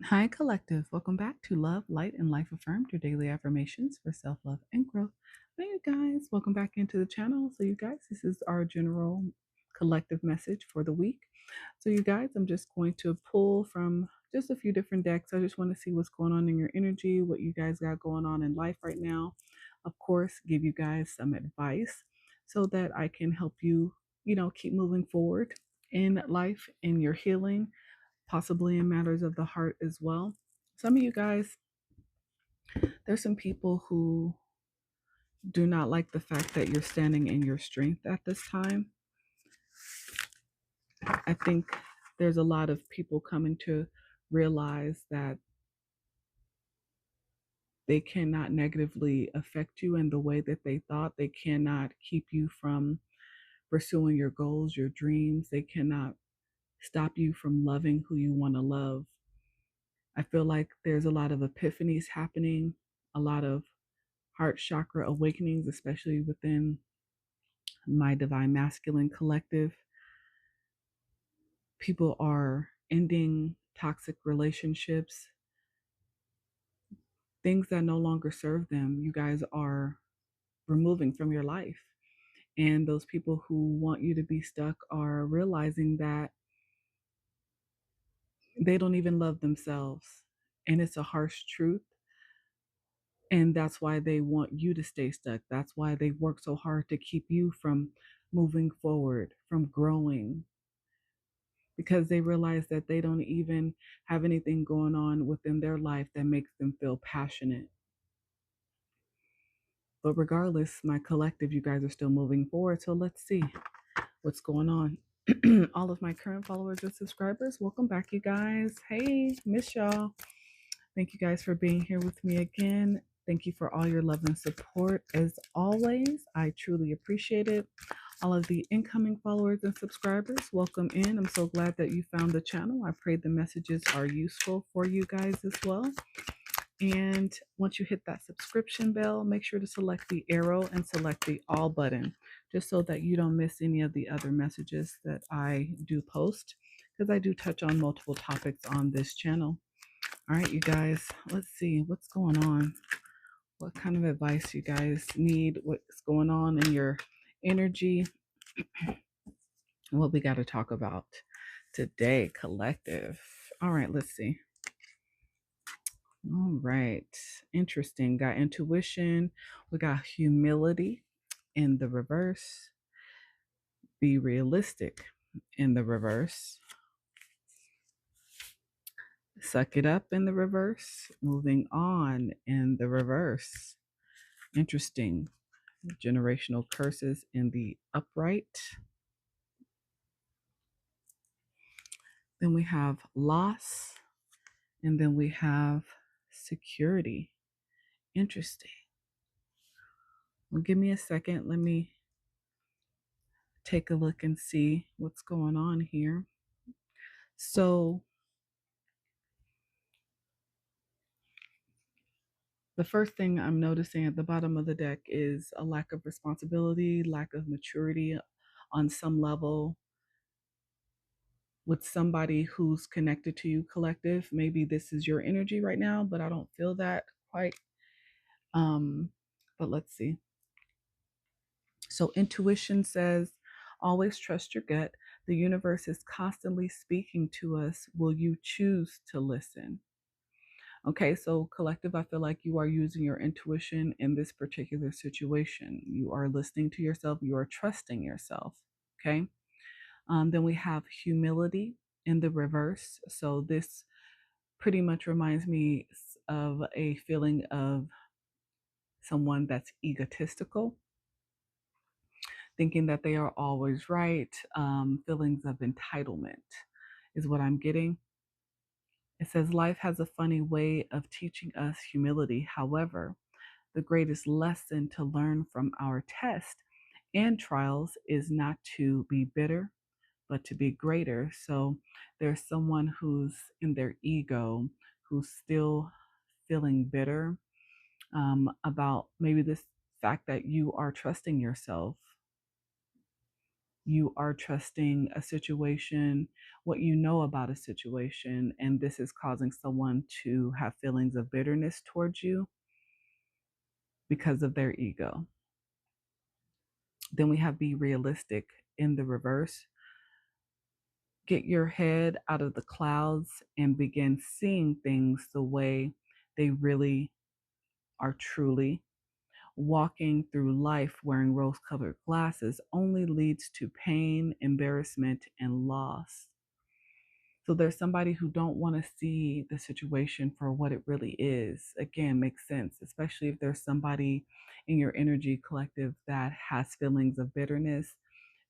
Hi, Collective. Welcome back to Love, Light, and Life Affirmed, your daily affirmations for self love and growth. Hey, you guys, welcome back into the channel. So, you guys, this is our general collective message for the week. So, you guys, I'm just going to pull from just a few different decks. I just want to see what's going on in your energy, what you guys got going on in life right now. Of course, give you guys some advice so that I can help you, keep moving forward in life, in your healing, possibly in matters of the heart as well. Some of you guys, there's some people who do not like the fact that you're standing in your strength at this time. I think there's a lot of people coming to realize that they cannot negatively affect you in the way that they thought. They cannot keep you from pursuing your goals, your dreams. They cannot stop you from loving who you want to love. I feel like there's a lot of epiphanies happening, a lot of heart chakra awakenings, especially within my divine masculine collective. People are ending toxic relationships, things that no longer serve them. You guys are removing from your life. And those people who want you to be stuck are realizing that they don't even love themselves. And it's a harsh truth. And that's why they want you to stay stuck. That's why they work so hard to keep you from moving forward, from growing, because they realize that they don't even have anything going on within their life that makes them feel passionate. But regardless, my collective, you guys are still moving forward. So let's see what's going on. All of my current followers and subscribers, welcome back, you guys. Hey, miss y'all. Thank you guys for being here with me again. Thank you for all your love and support. As always, I truly appreciate it. All of the incoming followers and subscribers, welcome in. I'm so glad that you found the channel. I pray the messages are useful for you guys as well. And once you hit that subscription bell, make sure to select the arrow and select the all button, just so that you don't miss any of the other messages that I do post, because I do touch on multiple topics on this channel. All right, you guys, let's see what's going on. What kind of advice you guys need? What's going on in your energy? What we got to talk about today, collective. All right, let's see. All right, interesting. Got intuition. We got humility in the reverse. Be realistic in the reverse. Suck it up in the reverse. Moving on in the reverse. Interesting. Generational curses in the upright. Then we have loss. And then we have security. Interesting. Well, give me a second. Let me take a look and see what's going on here. So, the first thing I'm noticing at the bottom of the deck is a lack of responsibility, lack of maturity on some level with somebody who's connected to you, collective. Maybe this is your energy right now, but I don't feel that quite. But let's see. So intuition says, always trust your gut. The universe is constantly speaking to us. Will you choose to listen? Okay, so collective, I feel like you are using your intuition in this particular situation. You are listening to yourself, you are trusting yourself. Okay. Then we have humility in the reverse. So this pretty much reminds me of a feeling of someone that's egotistical, thinking that they are always right. Feelings of entitlement is what I'm getting. It says life has a funny way of teaching us humility. However, the greatest lesson to learn from our tests and trials is not to be bitter, but to be greater. So there's someone who's in their ego, who's still feeling bitter about maybe this fact that you are trusting yourself. You are trusting a situation, what you know about a situation, and this is causing someone to have feelings of bitterness towards you because of their ego. Then we have be realistic in the reverse. Get your head out of the clouds and begin seeing things the way they really are truly. Walking through life wearing rose colored glasses only leads to pain, embarrassment, and loss. So there's somebody who don't want to see the situation for what it really is. Again, makes sense, especially if there's somebody in your energy collective that has feelings of bitterness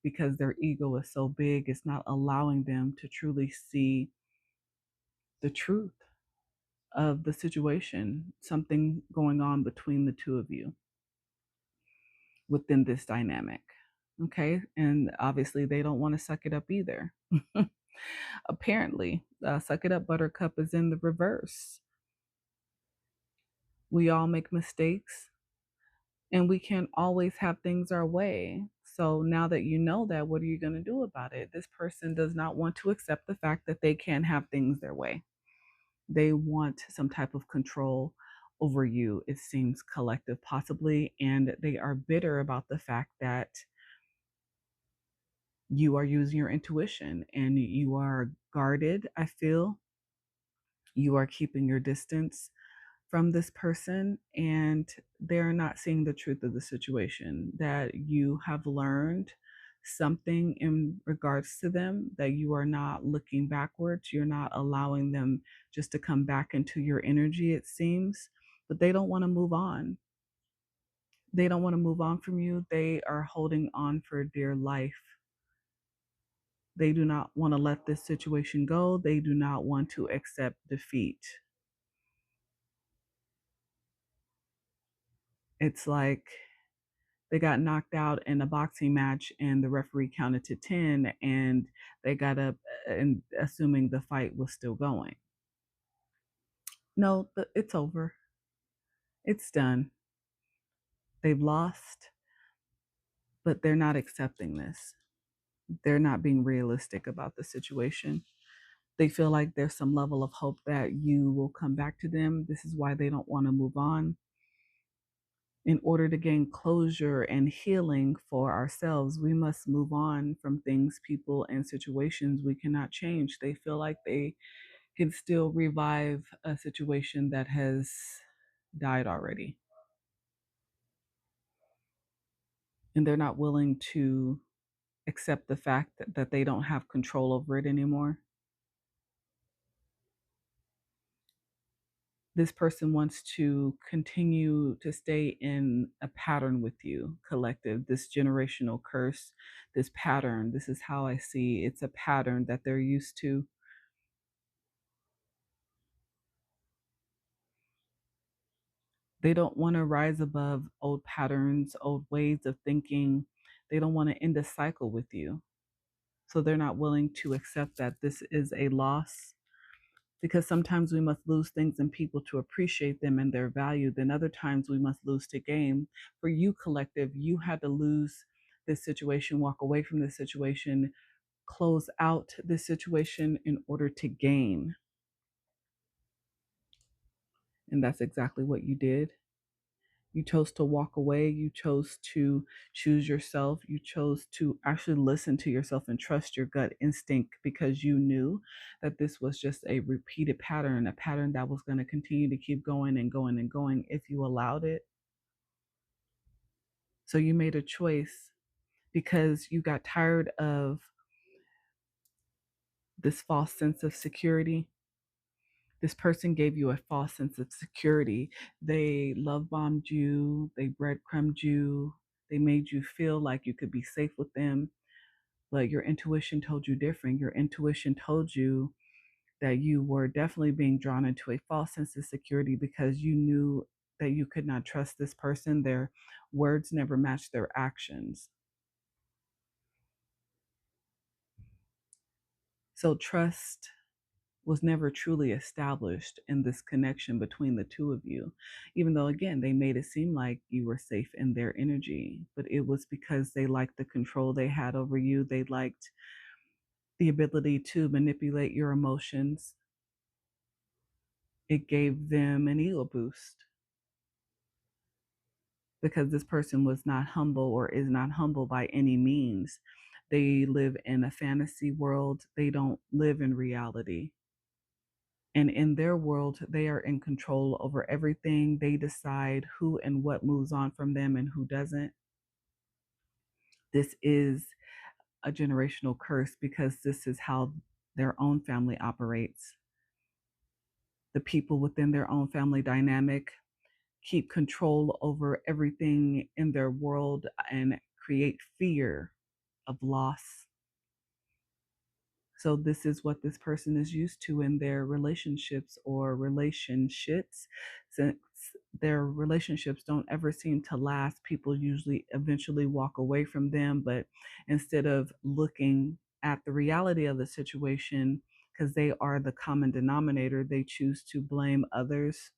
because their ego is so big, it's not allowing them to truly see the truth of the situation, something going on between the two of you within this dynamic. Okay. And obviously, they don't want to suck it up either. Apparently, suck it up, buttercup is in the reverse. We all make mistakes and we can't always have things our way. So now that you know that, what are you going to do about it? This person does not want to accept the fact that they can't have things their way. They want some type of control over you, it seems collective, possibly. And they are bitter about the fact that you are using your intuition and you are guarded. I feel you are keeping your distance from this person and they're not seeing the truth of the situation, that you have learned something in regards to them, that you are not looking backwards, you're not allowing them just to come back into your energy, it seems. But they don't want to move on. They don't want to move on from you. They are holding on for dear life. They do not want to let this situation go. They do not want to accept defeat. It's like they got knocked out in a boxing match and the referee counted to 10 and they got up and assuming the fight was still going. No, it's over. It's done. They've lost, but they're not accepting this. They're not being realistic about the situation. They feel like there's some level of hope that you will come back to them. This is why they don't want to move on. In order to gain closure and healing for ourselves, we must move on from things, people, and situations we cannot change. They feel like they can still revive a situation that has died already. And they're not willing to accept the fact that they don't have control over it anymore. This person wants to continue to stay in a pattern with you, collective, this generational curse, this pattern. This is how I see it's a pattern that they're used to. They don't want to rise above old patterns, old ways of thinking. They don't want to end a cycle with you. So they're not willing to accept that this is a loss, because sometimes we must lose things and people to appreciate them and their value. Then other times we must lose to gain. For you, collective, you had to lose this situation, walk away from this situation, close out this situation in order to gain. And that's exactly what you did. You chose to walk away. You chose to choose yourself. You chose to actually listen to yourself and trust your gut instinct, because you knew that this was just a repeated pattern, a pattern that was going to continue to keep going and going and going if you allowed it. So you made a choice because you got tired of this false sense of security. This person gave you a false sense of security. They love bombed you, they breadcrumbed you, they made you feel like you could be safe with them. But your intuition told you different. Your intuition told you that you were definitely being drawn into a false sense of security because you knew that you could not trust this person. Their words never matched their actions. So trust was never truly established in this connection between the two of you, even though, again, they made it seem like you were safe in their energy. But it was because they liked the control they had over you. They liked the ability to manipulate your emotions. It gave them an ego boost because this person was not humble or is not humble by any means. They live in a fantasy world, they don't live in reality. And in their world, they are in control over everything. They decide who and what moves on from them and who doesn't. This is a generational curse because this is how their own family operates. The people within their own family dynamic keep control over everything in their world and create fear of loss. So this is what this person is used to in their relationships or relationships. Since their relationships don't ever seem to last, people usually eventually walk away from them. But instead of looking at the reality of the situation, because they are the common denominator, they choose to blame others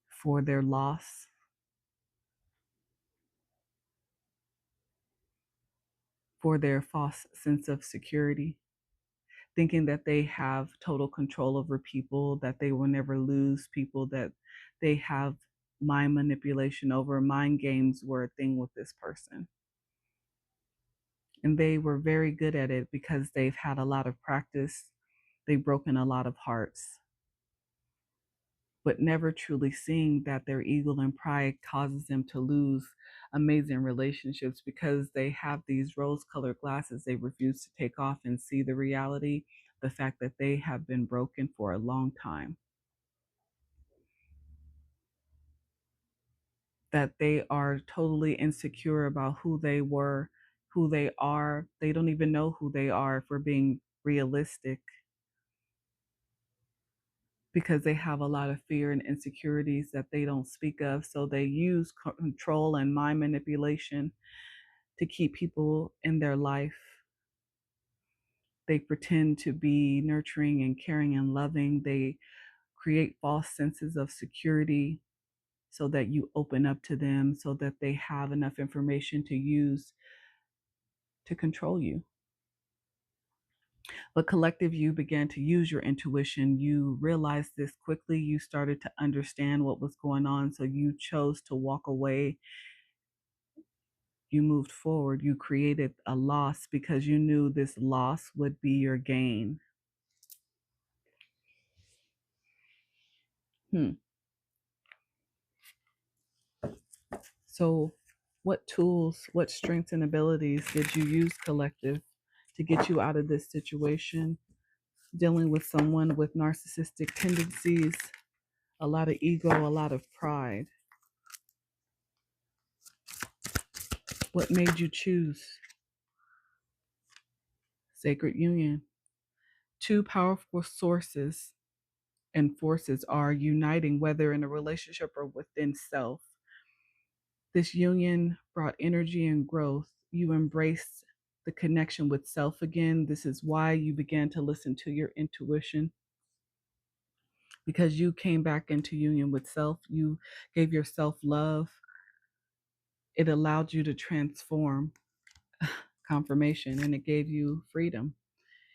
for their loss, for their false sense of security, thinking that they have total control over people, that they will never lose people, that they have mind manipulation over. Mind games were a thing with this person. And they were very good at it because they've had a lot of practice. They've broken a lot of hearts, but never truly seeing that their ego and pride causes them to lose amazing relationships because they have these rose-colored glasses they refuse to take off and see the reality, the fact that they have been broken for a long time, that they are totally insecure about who they were, who they are. They don't even know who they are, if we're being realistic, because they have a lot of fear and insecurities that they don't speak of. So they use control and mind manipulation to keep people in their life. They pretend to be nurturing and caring and loving. They create false senses of security so that you open up to them, so that they have enough information to use to control you. But collective, you began to use your intuition. You realized this quickly. You started to understand what was going on. So you chose to walk away. You moved forward. You created a loss because you knew this loss would be your gain. So, what tools, what strengths and abilities did you use, collective, to get you out of this situation? Dealing with someone with narcissistic tendencies, a lot of ego, a lot of pride. What made you choose sacred union? Two powerful sources and forces are uniting, whether in a relationship or within self. This union brought energy and growth. You embraced the connection with self again. This is why you began to listen to your intuition, because you came back into union with self. You gave yourself love. It allowed you to transform, confirmation, and it gave you freedom.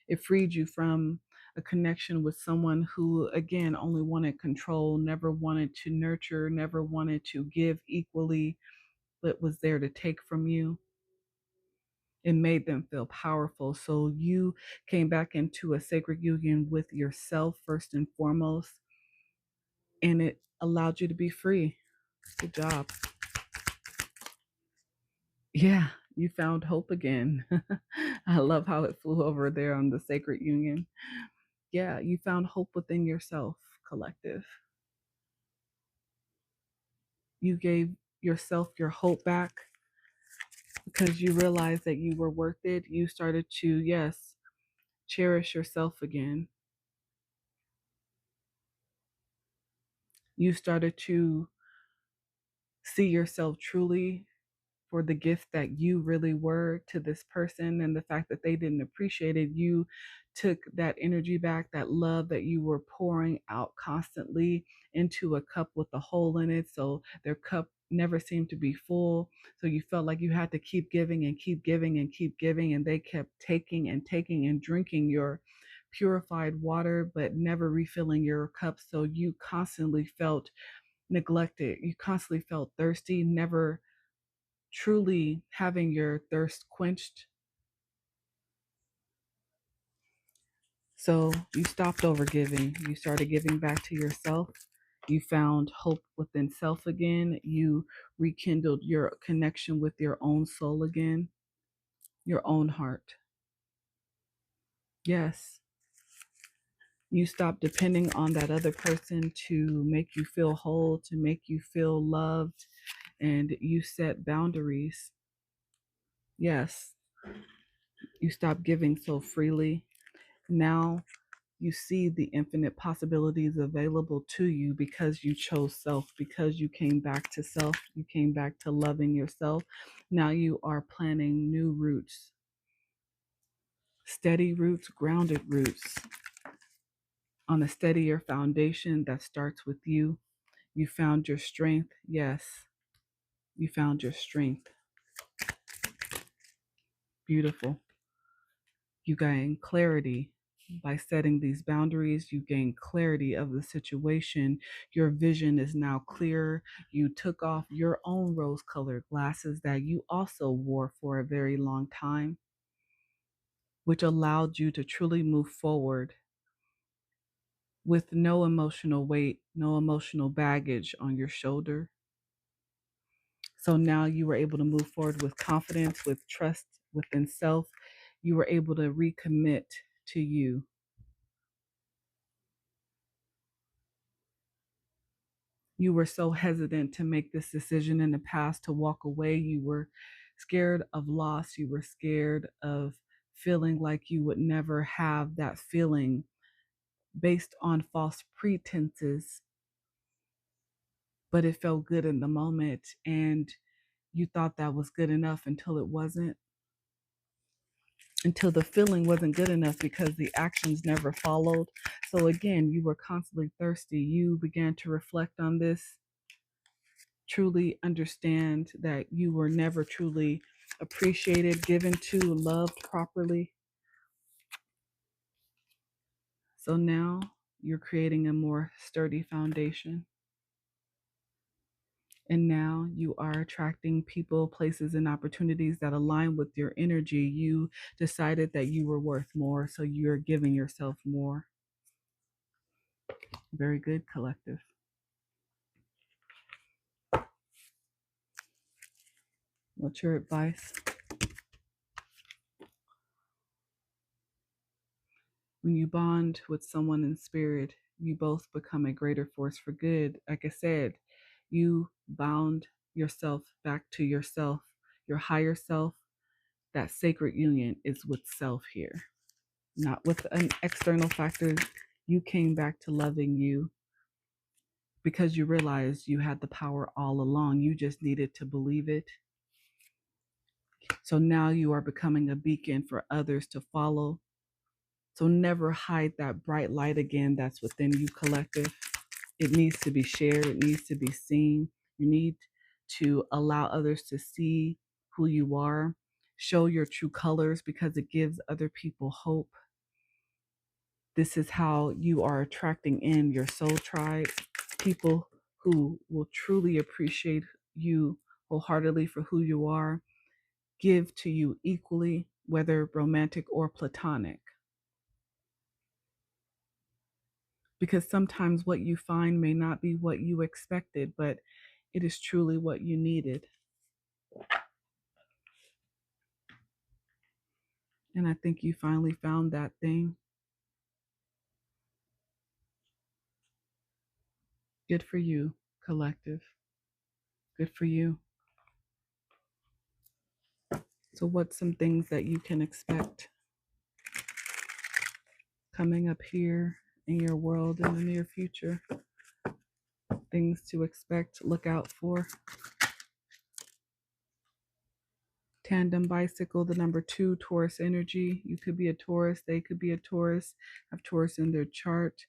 It freed you from a connection with someone who, again, only wanted control, never wanted to nurture, never wanted to give equally, but was there to take from you. It made them feel powerful. So you came back into a sacred union with yourself first and foremost, and it allowed you to be free. Good job. Yeah, you found hope again. I love how it flew over there on the sacred union. Yeah, you found hope within yourself, collective. You gave yourself your hope back because you realized that you were worth it. You started to, yes, cherish yourself again. You started to see yourself truly for the gift that you really were to this person, and the fact that they didn't appreciate it. You took that energy back, that love that you were pouring out constantly into a cup with a hole in it. So their cup never seemed to be full. So you felt like you had to keep giving and keep giving and keep giving. And they kept taking and taking and drinking your purified water, but never refilling your cup. So you constantly felt neglected. You constantly felt thirsty, never truly having your thirst quenched. So you stopped over giving. You started giving back to yourself. You found hope within self again. You rekindled your connection with your own soul again, your own heart. Yes. You stopped depending on that other person to make you feel whole, to make you feel loved, and you set boundaries. Yes. You stopped giving so freely. Now you see the infinite possibilities available to you because you chose self, because you came back to self, you came back to loving yourself. Now you are planting new roots, steady roots, grounded roots on a steadier foundation that starts with you. You found your strength. Yes, you found your strength. Beautiful. You gain clarity by setting these boundaries. You gain clarity of the situation. Your vision is now clear. You took off your own rose colored glasses that you also wore for a very long time, which allowed you to truly move forward with no emotional weight, no emotional baggage on your shoulder. So now you were able to move forward with confidence, with trust within self. You were able to recommit to you. You were so hesitant to make this decision in the past to walk away. You were scared of loss. You were scared of feeling like you would never have that feeling based on false pretenses, but it felt good in the moment. And you thought that was good enough until it wasn't, until the feeling wasn't good enough because the actions never followed. So again, you were constantly thirsty. You began to reflect on this, truly understand that you were never truly appreciated, given to, loved properly. So now you're creating a more sturdy foundation. And now you are attracting people, places, and opportunities that align with your energy. You decided that you were worth more, so you're giving yourself more. Very good, collective. What's your advice? When you bond with someone in spirit, you both become a greater force for good. Like I said, you bound yourself back to yourself, your higher self. That sacred union is with self here, not with an external factor. You came back to loving you because you realized you had the power all along. You just needed to believe it. So now you are becoming a beacon for others to follow. So never hide that bright light again that's within you, collective. It needs to be shared. It needs to be seen. You need to allow others to see who you are. Show your true colors because it gives other people hope. This is how you are attracting in your soul tribe, people who will truly appreciate you wholeheartedly for who you are, give to you equally, whether romantic or platonic. Because sometimes what you find may not be what you expected, but it is truly what you needed. And I think you finally found that thing. Good for you, collective. Good for you. So, what's some things that you can expect coming up here in your world in the near future? Things to expect, look out for. Tandem bicycle, the number 2, Taurus energy. You could be a Taurus, they could be a Taurus, have Taurus in their chart.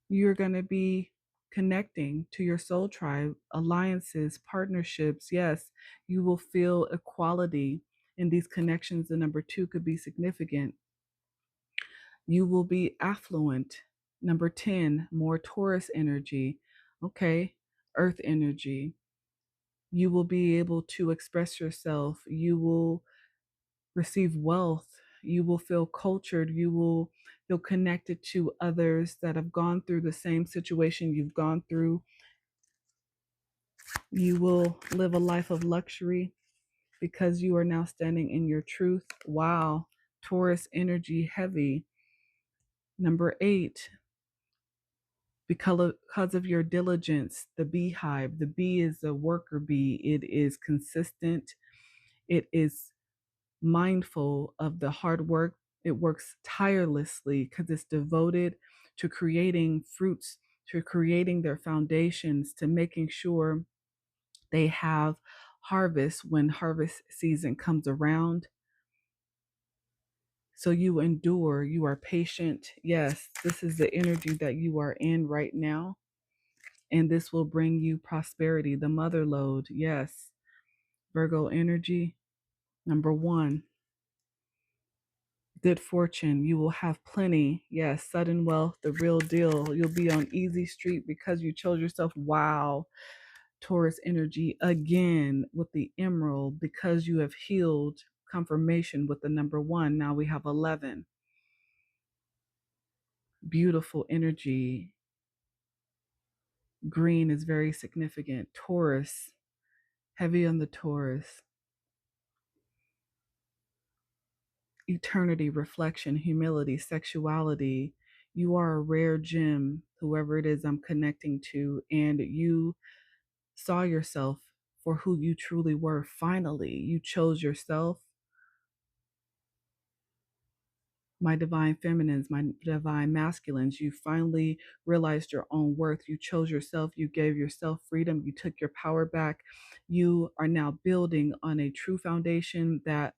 You're going to be connecting to your soul tribe, alliances, partnerships. Yes, you will feel equality in these connections. The number 2 could be significant. You will be affluent. Number 10, more Taurus energy. Okay, earth energy. You will be able to express yourself. You will receive wealth. You will feel cultured. You will feel connected to others that have gone through the same situation you've gone through. You will live a life of luxury because you are now standing in your truth. Wow. Taurus energy heavy. Number 8, because of your diligence, the beehive. The bee is a worker bee. It is consistent. It is mindful of the hard work. It works tirelessly because it's devoted to creating fruits, to creating their foundations, to making sure they have harvest when harvest season comes around. So you endure, you are patient. Yes, this is the energy that you are in right now. And this will bring you prosperity, the mother lode. Yes, Virgo energy. Number 1, good fortune. You will have plenty. Yes, sudden wealth, the real deal. You'll be on easy street because you chose yourself. Wow. Taurus energy again with the emerald because you have healed. Confirmation with the number 1. Now we have 11. Beautiful energy. Green is very significant. Taurus, heavy on the Taurus. Eternity, reflection, humility, sexuality. You are a rare gem, whoever it is I'm connecting to, and you saw yourself for who you truly were. Finally, you chose yourself. My divine feminines, my divine masculines, you finally realized your own worth. You chose yourself. You gave yourself freedom. You took your power back. You are now building on a true foundation that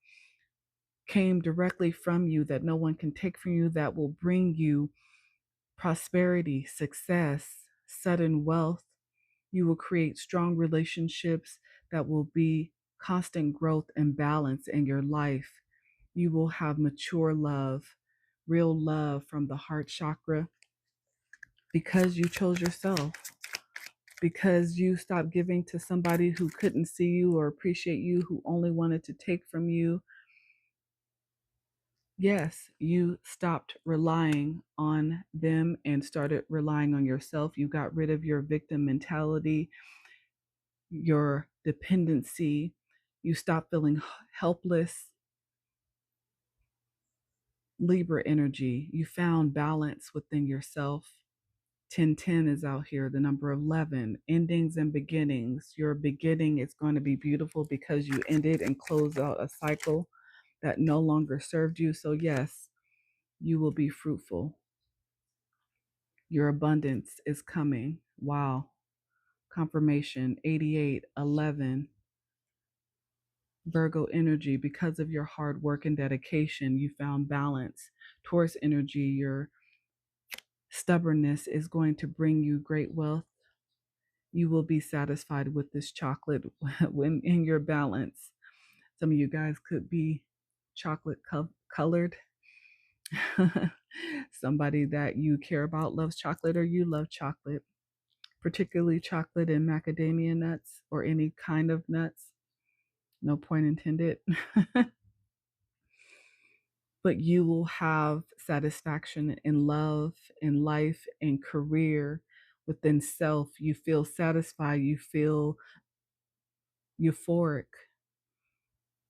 came directly from you, that no one can take from you, that will bring you prosperity, success, sudden wealth. You will create strong relationships that will be constant growth and balance in your life. You will have mature love, real love from the heart chakra because you chose yourself, because you stopped giving to somebody who couldn't see you or appreciate you, who only wanted to take from you. Yes, you stopped relying on them and started relying on yourself. You got rid of your victim mentality, your dependency. You stopped feeling helpless. Libra energy, you found balance within yourself. 1010 is out here, the number 11, endings and beginnings. Your beginning is going to be beautiful because you ended and closed out a cycle that no longer served you. So, yes, you will be fruitful. Your abundance is coming. Wow. Confirmation 88, 11. Virgo energy, because of your hard work and dedication, you found balance. Taurus energy, your stubbornness is going to bring you great wealth. You will be satisfied with this chocolate when in your balance. Some of you guys could be chocolate colored. Somebody that you care about loves chocolate, or you love chocolate, particularly chocolate and macadamia nuts or any kind of nuts. No point intended. But you will have satisfaction in love, in life, in career, within self. You feel satisfied. You feel euphoric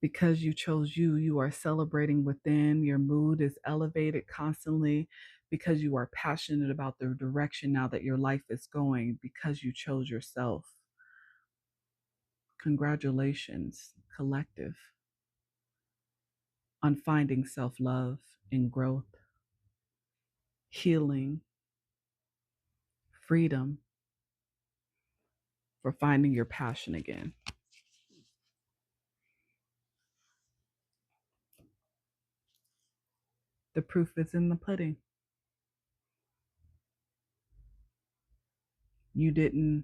because you chose you. You are celebrating within. Your mood is elevated constantly because you are passionate about the direction now that your life is going because you chose yourself. Congratulations, collective, on finding self-love and growth, healing, freedom, for finding your passion again. The proof is in the pudding. You didn't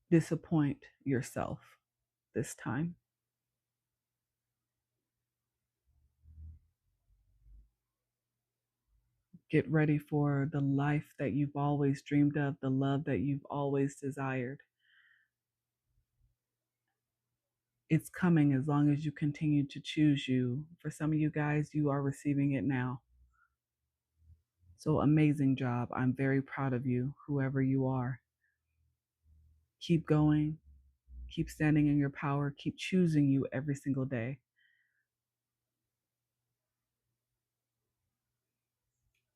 disappoint yourself this time. Get ready for the life that you've always dreamed of, the love that you've always desired. It's coming as long as you continue to choose you. For some of you guys, you are receiving it now. So amazing job. I'm very proud of you, whoever you are. Keep going. Keep standing in your power. Keep choosing you every single day.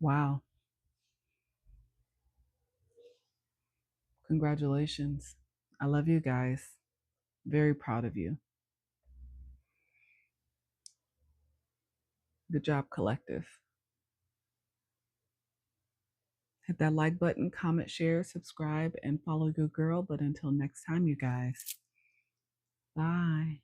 Wow. Congratulations. I love you guys. Very proud of you. Good job, collective. Hit that like button, comment, share, subscribe, and follow your girl. But until next time, you guys, bye.